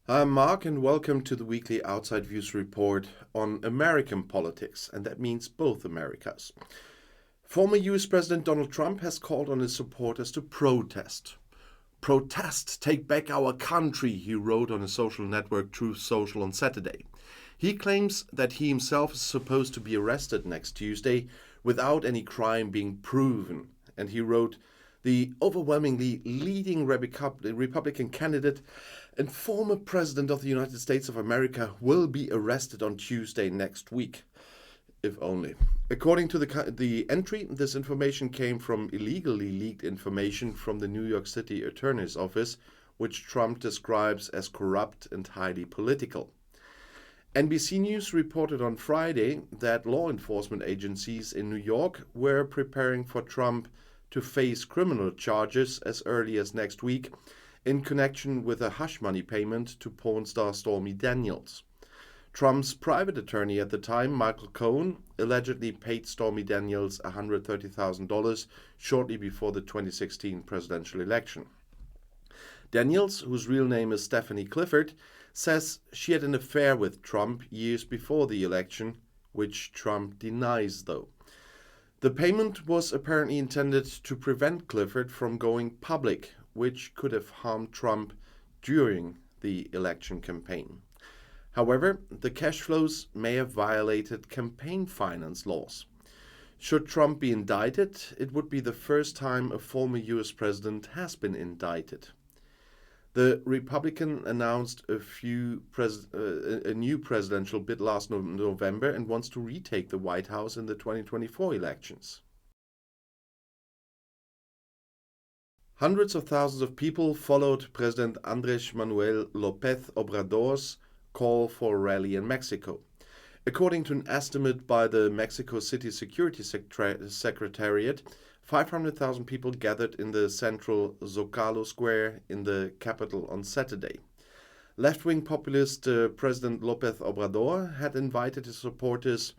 I'm Marc, and welcome to the weekly Outside Views report on American politics, and that means both Americas. Former US President Donald Trump has called on his supporters to protest. Protest, take back our country, he wrote on his social network Truth Social on Saturday. He claims that he himself is supposed to be arrested next Tuesday without any crime being proven, and he wrote, "The overwhelmingly leading Republican candidate and former President of the United States of America will be arrested on Tuesday next week." If only. According to the entry, this information came from illegally leaked information from the New York City Attorney's Office, which Trump describes as corrupt and highly political. NBC News reported on Friday that law enforcement agencies in New York were preparing for Trump to face criminal charges as early as next week in connection with a hush money payment to porn star Stormy Daniels. Trump's private attorney at the time, Michael Cohen, allegedly paid Stormy Daniels $130,000 shortly before the 2016 presidential election. Daniels, whose real name is Stephanie Clifford, says she had an affair with Trump years before the election, which Trump denies though. The payment was apparently intended to prevent Clifford from going public, which could have harmed Trump during the election campaign. However, the cash flows may have violated campaign finance laws. Should Trump be indicted, it would be the first time a former US president has been indicted. The Republican announced a new presidential bid last November and wants to retake the White House in the 2024 elections. Hundreds of thousands of people followed President Andrés Manuel Lopez Obradors' call for a rally in Mexico. According to an estimate by the Mexico City Security Secretariat, 500,000 people gathered in the central Zocalo Square in the capital on Saturday. Left-wing populist President Lopez Obrador had invited his supporters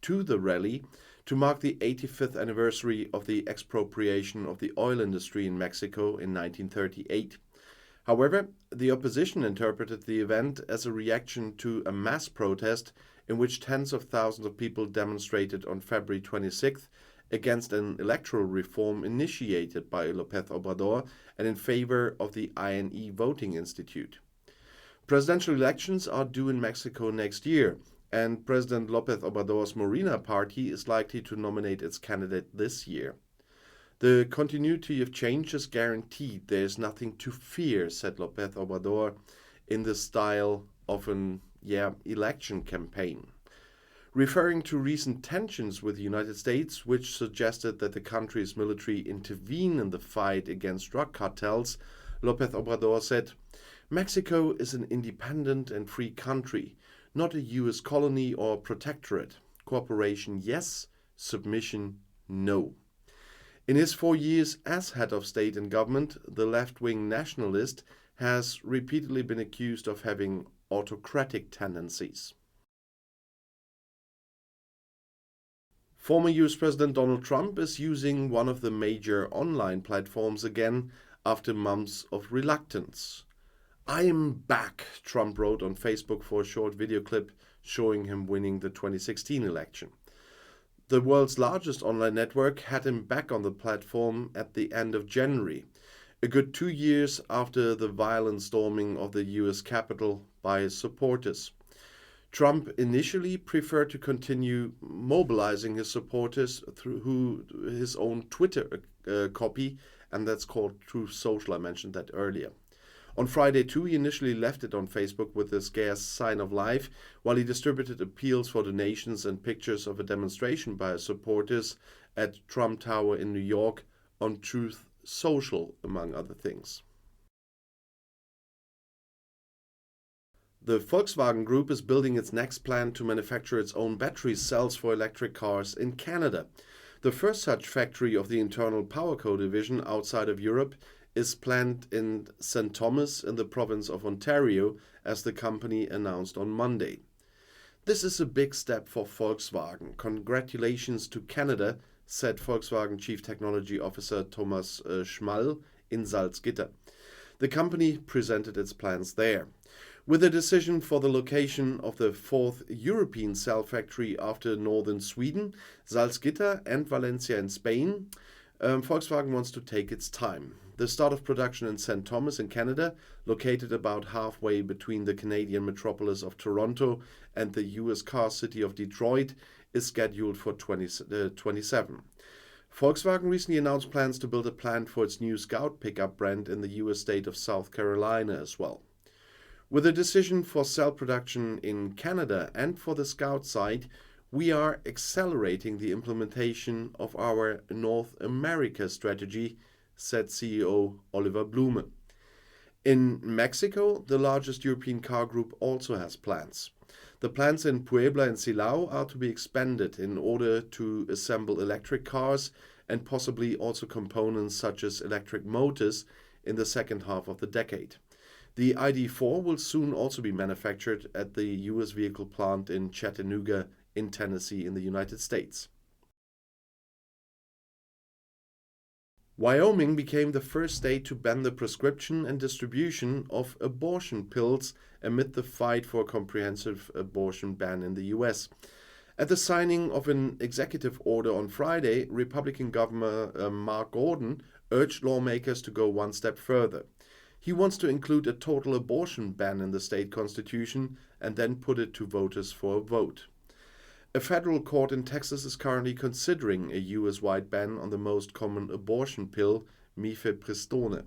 to the rally to mark the 85th anniversary of the expropriation of the oil industry in Mexico in 1938. However, the opposition interpreted the event as a reaction to a mass protest in which tens of thousands of people demonstrated on February 26th against an electoral reform initiated by Lopez Obrador and in favor of the INE Voting Institute. Presidential elections are due in Mexico next year, and President Lopez Obrador's Morena party is likely to nominate its candidate this year. "The continuity of change is guaranteed. There is nothing to fear," said Lopez Obrador in the style of an election campaign. Referring to recent tensions with the United States, which suggested that the country's military intervene in the fight against drug cartels, Lopez Obrador said, "Mexico is an independent and free country, not a US colony or protectorate. Cooperation, yes. Submission, no." In his 4 years as head of state and government, the left-wing nationalist has repeatedly been accused of having autocratic tendencies. Former US President Donald Trump is using one of the major online platforms again after months of reluctance. "I am back," Trump wrote on Facebook for a short video clip showing him winning the 2016 election. The world's largest online network had him back on the platform at the end of January, a good 2 years after the violent storming of the US Capitol by his supporters. Trump initially preferred to continue mobilizing his supporters through his own Twitter copy, and that's called Truth Social. I mentioned that earlier. On Friday, too, he initially left it on Facebook with the scarce sign of life, while he distributed appeals for donations and pictures of a demonstration by his supporters at Trump Tower in New York on Truth Social, among other things. The Volkswagen Group is building its next plant to manufacture its own battery cells for electric cars in Canada. The first such factory of the internal PowerCo division outside of Europe is planned in St. Thomas in the province of Ontario, as the company announced on Monday. "This is a big step for Volkswagen. Congratulations to Canada," said Volkswagen Chief Technology Officer Thomas Schmall in Salzgitter. The company presented its plans there. With a decision for the location of the fourth European cell factory after northern Sweden, Salzgitter, and Valencia in Spain, Volkswagen wants to take its time. The start of production in St. Thomas in Canada, located about halfway between the Canadian metropolis of Toronto and the US car city of Detroit, is scheduled for 2027. Volkswagen recently announced plans to build a plant for its new Scout pickup brand in the US state of South Carolina as well. With a decision for cell production in Canada and for the Scout site, we are accelerating the implementation of our North America strategy, said CEO Oliver Blume. In Mexico, the largest European car group also has plans. The plants in Puebla and Silao are to be expanded in order to assemble electric cars and possibly also components such as electric motors in the second half of the decade. The ID.4 will soon also be manufactured at the US vehicle plant in Chattanooga in Tennessee in the United States. Wyoming became the first state to ban the prescription and distribution of abortion pills amid the fight for a comprehensive abortion ban in the US. At the signing of an executive order on Friday, Republican Governor Marc urged lawmakers to go one step further. He wants to include a total abortion ban in the state constitution and then put it to voters for a vote. A federal court in Texas is currently considering a US-wide ban on the most common abortion pill, mifepristone.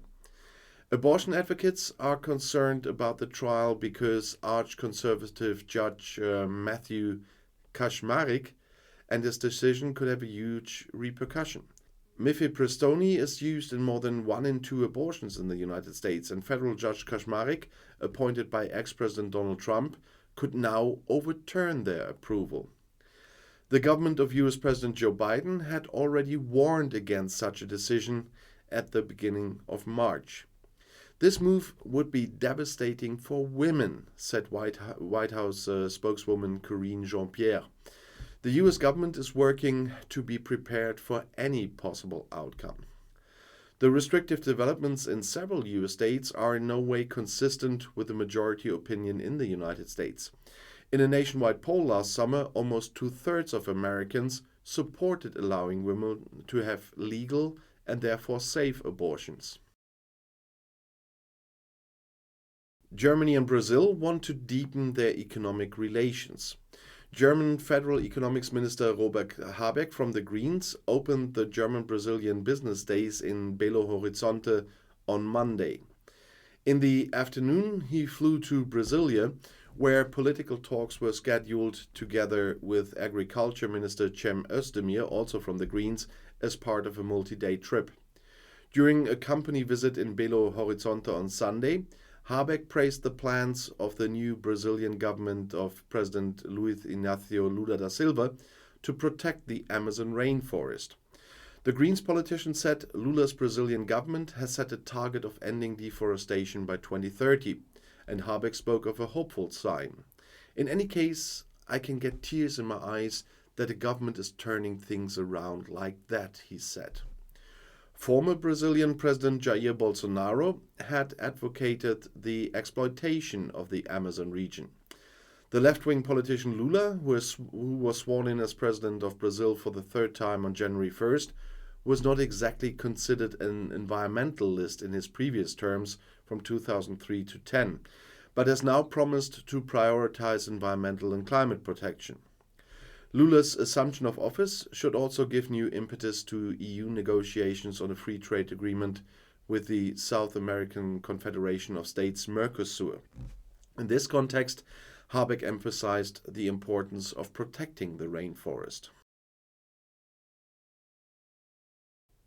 Abortion advocates are concerned about the trial because arch-conservative Judge Matthew Kaczmarek and his decision could have a huge repercussion. Mifepristone is used in more than 1 in 2 abortions in the United States, and federal Judge Kaczmarek, appointed by ex-President Donald Trump, could now overturn their approval. The government of US President Joe Biden had already warned against such a decision at the beginning of March. This move would be devastating for women, said White House spokeswoman Karine Jean-Pierre. The US government is working to be prepared for any possible outcome. The restrictive developments in several US states are in no way consistent with the majority opinion in the United States. In a nationwide poll last summer, almost 2/3 of Americans supported allowing women to have legal and therefore safe abortions. Germany and Brazil want to deepen their economic relations. German Federal Economics Minister Robert Habeck from the Greens opened the German-Brazilian Business Days in Belo Horizonte on Monday. In the afternoon, he flew to Brasilia, where political talks were scheduled together with Agriculture Minister Cem Özdemir, also from the Greens, as part of a multi-day trip. During a company visit in Belo Horizonte on Sunday, Habeck praised the plans of the new Brazilian government of President Luiz Inácio Lula da Silva to protect the Amazon rainforest. The Greens politician said Lula's Brazilian government has set a target of ending deforestation by 2030, and Habeck spoke of a hopeful sign. In any case, I can get tears in my eyes that a government is turning things around like that, he said. Former Brazilian President Jair Bolsonaro had advocated the exploitation of the Amazon region. The left-wing politician Lula, who was sworn in as president of Brazil for the 3rd time on January 1st, was not exactly considered an environmentalist in his previous terms from 2003 to 10, but has now promised to prioritize environmental and climate protection. Lula's assumption of office should also give new impetus to EU negotiations on a free trade agreement with the South American Confederation of States, Mercosur. In this context, Habeck emphasized the importance of protecting the rainforest.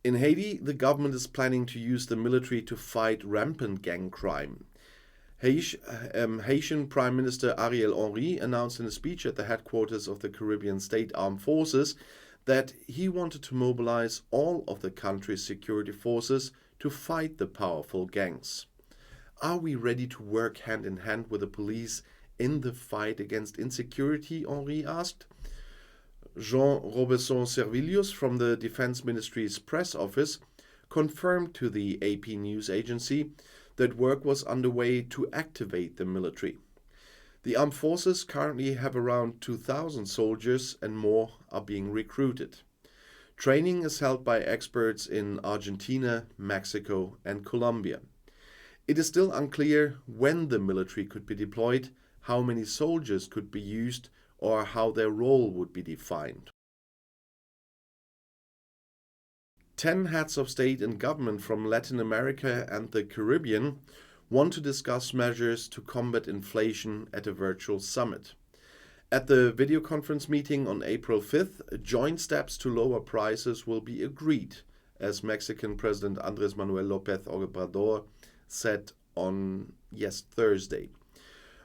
In Haiti, the government is planning to use the military to fight rampant gang crime. Haitian Prime Minister Ariel Henry announced in a speech at the headquarters of the Caribbean State Armed Forces that he wanted to mobilize all of the country's security forces to fight the powerful gangs. Are we ready to work hand in hand with the police in the fight against insecurity? Henry asked. Jean Robesson Servilius from the Defense Ministry's press office confirmed to the AP news agency that work was underway to activate the military. The armed forces currently have around 2,000 soldiers and more are being recruited. Training is held by experts in Argentina, Mexico, and Colombia. It is still unclear when the military could be deployed, how many soldiers could be used, or how their role would be defined. 10 heads of state and government from Latin America and the Caribbean want to discuss measures to combat inflation at a virtual summit. At the video conference meeting on April 5th, joint steps to lower prices will be agreed, as Mexican President Andrés Manuel Lopez Obrador said on Thursday.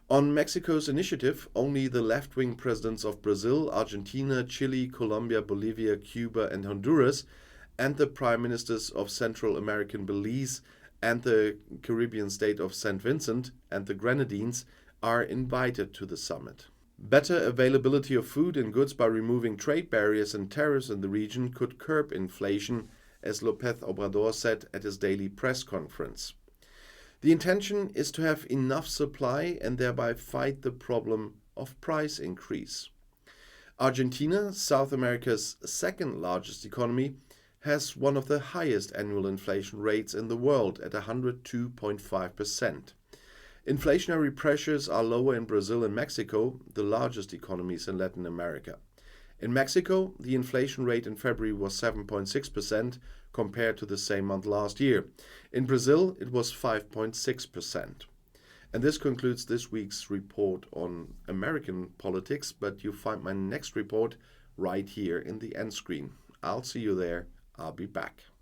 On Mexico's initiative, only the left-wing presidents of Brazil, Argentina, Chile, Colombia, Bolivia, Cuba, and Honduras, and the prime ministers of Central American Belize and the Caribbean state of St. Vincent and the Grenadines are invited to the summit. Better availability of food and goods by removing trade barriers and tariffs in the region could curb inflation, as Lopez Obrador said at his daily press conference. The intention is to have enough supply and thereby fight the problem of price increase. Argentina, South America's second largest economy, has one of the highest annual inflation rates in the world at 102.5%. Inflationary pressures are lower in Brazil and Mexico, the largest economies in Latin America. In Mexico, the inflation rate in February was 7.6% compared to the same month last year. In Brazil, it was 5.6%. And this concludes this week's report on American politics, but you find my next report right here in the end screen. I'll see you there. I'll be back.